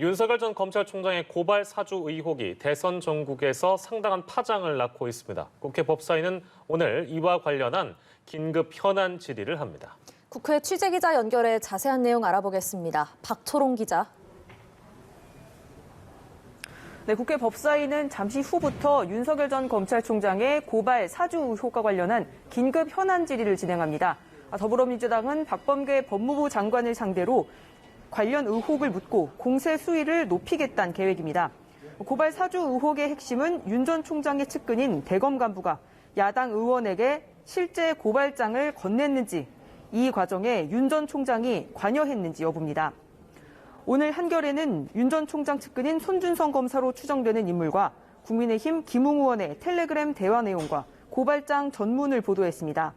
윤석열 전 검찰총장의 고발 사주 의혹이 대선 전국에서 상당한 파장을 낳고 있습니다. 국회 법사위는 오늘 이와 관련한 긴급 현안 질의를 합니다. 국회 취재기자 연결해 자세한 내용 알아보겠습니다. 박초롱 기자. 네, 국회 법사위는 잠시 후부터 윤석열 전 검찰총장의 고발 사주 의혹과 관련한 긴급 현안 질의를 진행합니다. 더불어민주당은 박범계 법무부 장관을 상대로 관련 의혹을 묻고 공세 수위를 높이겠다는 계획입니다. 고발 사주 의혹의 핵심은 윤 전 총장의 측근인 대검 간부가 야당 의원에게 실제 고발장을 건넸는지, 이 과정에 윤 전 총장이 관여했는지 여부입니다. 오늘 한겨레는 윤 전 총장 측근인 손준성 검사로 추정되는 인물과 국민의힘 김웅 의원의 텔레그램 대화 내용과 고발장 전문을 보도했습니다.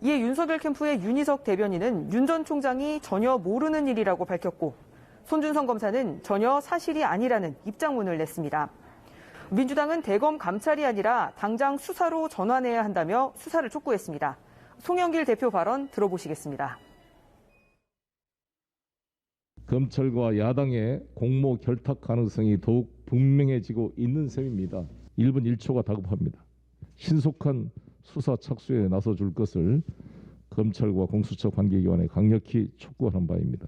이에 윤석열 캠프의 윤희석 대변인은 윤 전 총장이 전혀 모르는 일이라고 밝혔고, 손준성 검사는 전혀 사실이 아니라는 입장문을 냈습니다. 민주당은 대검 감찰이 아니라 당장 수사로 전환해야 한다며 수사를 촉구했습니다. 송영길 대표 발언 들어보시겠습니다. 검찰과 야당의 공모 결탁 가능성이 더욱 분명해지고 있는 셈입니다. 1분 1초가 다급합니다. 신속한 수사 착수에 나서줄 것을 검찰과 공수처 관계기관에 강력히 촉구하는 바입니다.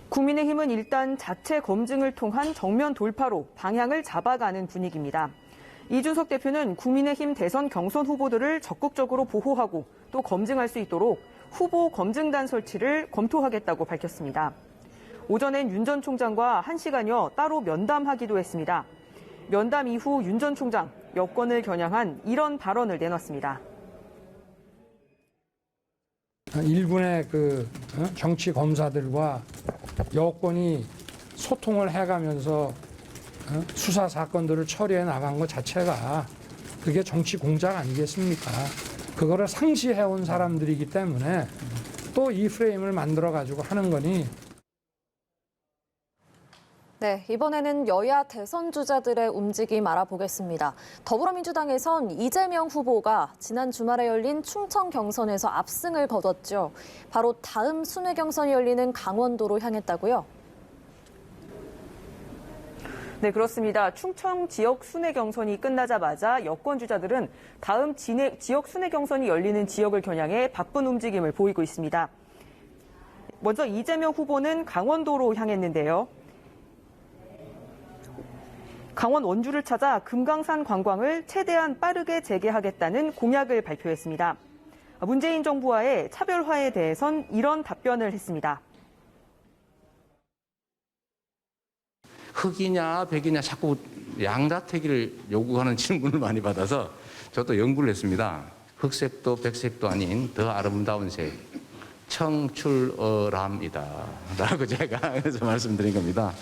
국민의힘은 일단 자체 검증을 통한 정면 돌파로 방향을 잡아가는 분위기입니다. 이준석 대표는 국민의힘 대선 경선 후보들을 적극적으로 보호하고 또 검증할 수 있도록 후보 검증단 설치를 검토하겠다고 밝혔습니다. 오전엔 윤 전 총장과 1시간여 따로 면담하기도 했습니다. 면담 이후 윤 전 총장, 여권을 겨냥한 이런 발언을 내놨습니다. 일군의 정치 검사들과 여권이 소통을 해가면서 수사 사건들을 처리해 나간 것 자체가 그게 정치 공작 아니겠습니까? 그거를 상시해온 사람들이기 때문에 또 이 프레임을 만들어가지고 하는 거니. 네, 이번에는 여야 대선 주자들의 움직임 알아보겠습니다. 더불어민주당에선 이재명 후보가 지난 주말에 열린 충청 경선에서 압승을 거뒀죠. 바로 다음 순회 경선이 열리는 강원도로 향했다고요? 네, 그렇습니다. 충청 지역 순회 경선이 끝나자마자 여권 주자들은 다음 지역 순회 경선이 열리는 지역을 겨냥해 바쁜 움직임을 보이고 있습니다. 먼저 이재명 후보는 강원도로 향했는데요. 강원 원주를 찾아 금강산 관광을 최대한 빠르게 재개하겠다는 공약을 발표했습니다. 문재인 정부와의 차별화에 대해선 이런 답변을 했습니다. 흑이냐 백이냐 자꾸 양자택일을 요구하는 질문을 많이 받아서 저도 연구를 했습니다. 흑색도 백색도 아닌 더 아름다운 색, 청출어람이다 라고 제가 그래서 말씀드린 겁니다.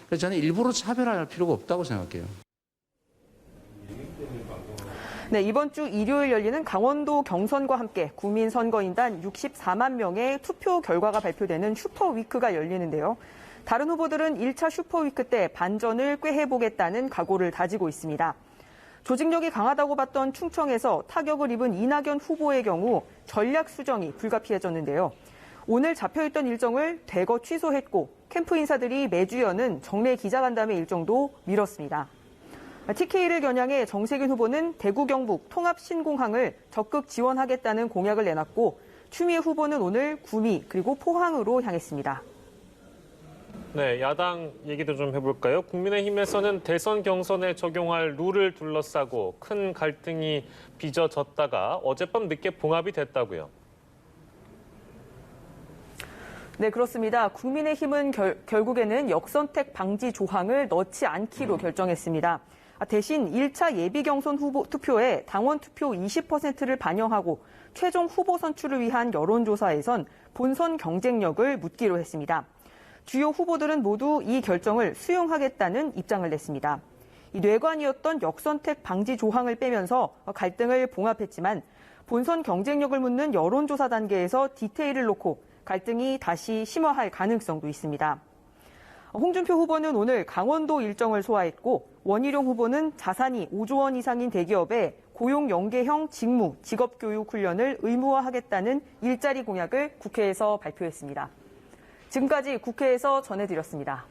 그래서 저는 일부러 차별할 필요가 없다고 생각해요. 네, 이번 주 일요일 열리는 강원도 경선과 함께 국민선거인단 64만 명의 투표 결과가 발표되는 슈퍼위크가 열리는데요. 다른 후보들은 1차 슈퍼위크 때 반전을 꾀해보겠다는 각오를 다지고 있습니다. 조직력이 강하다고 봤던 충청에서 타격을 입은 이낙연 후보의 경우 전략 수정이 불가피해졌는데요. 오늘 잡혀있던 일정을 대거 취소했고 캠프 인사들이 매주 여는 정례 기자간담회 일정도 미뤘습니다. TK를 겨냥해 정세균 후보는 대구 경북 통합 신공항을 적극 지원하겠다는 공약을 내놨고 추미애 후보는 오늘 구미 그리고 포항으로 향했습니다. 네, 야당 얘기도 좀 해볼까요? 국민의힘에서는 대선 경선에 적용할 룰을 둘러싸고 큰 갈등이 빚어졌다가 어젯밤 늦게 봉합이 됐다고요. 네, 그렇습니다. 국민의힘은 결국에는 역선택 방지 조항을 넣지 않기로 결정했습니다. 대신 1차 예비경선 후보 투표에 당원 투표 20%를 반영하고 최종 후보 선출을 위한 여론조사에선 본선 경쟁력을 묻기로 했습니다. 주요 후보들은 모두 이 결정을 수용하겠다는 입장을 냈습니다. 이 뇌관이었던 역선택 방지 조항을 빼면서 갈등을 봉합했지만 본선 경쟁력을 묻는 여론조사 단계에서 디테일을 놓고 갈등이 다시 심화할 가능성도 있습니다. 홍준표 후보는 오늘 강원도 일정을 소화했고 원희룡 후보는 자산이 5조 원 이상인 대기업에 고용 연계형 직무, 직업교육 훈련을 의무화하겠다는 일자리 공약을 국회에서 발표했습니다. 지금까지 국회에서 전해드렸습니다.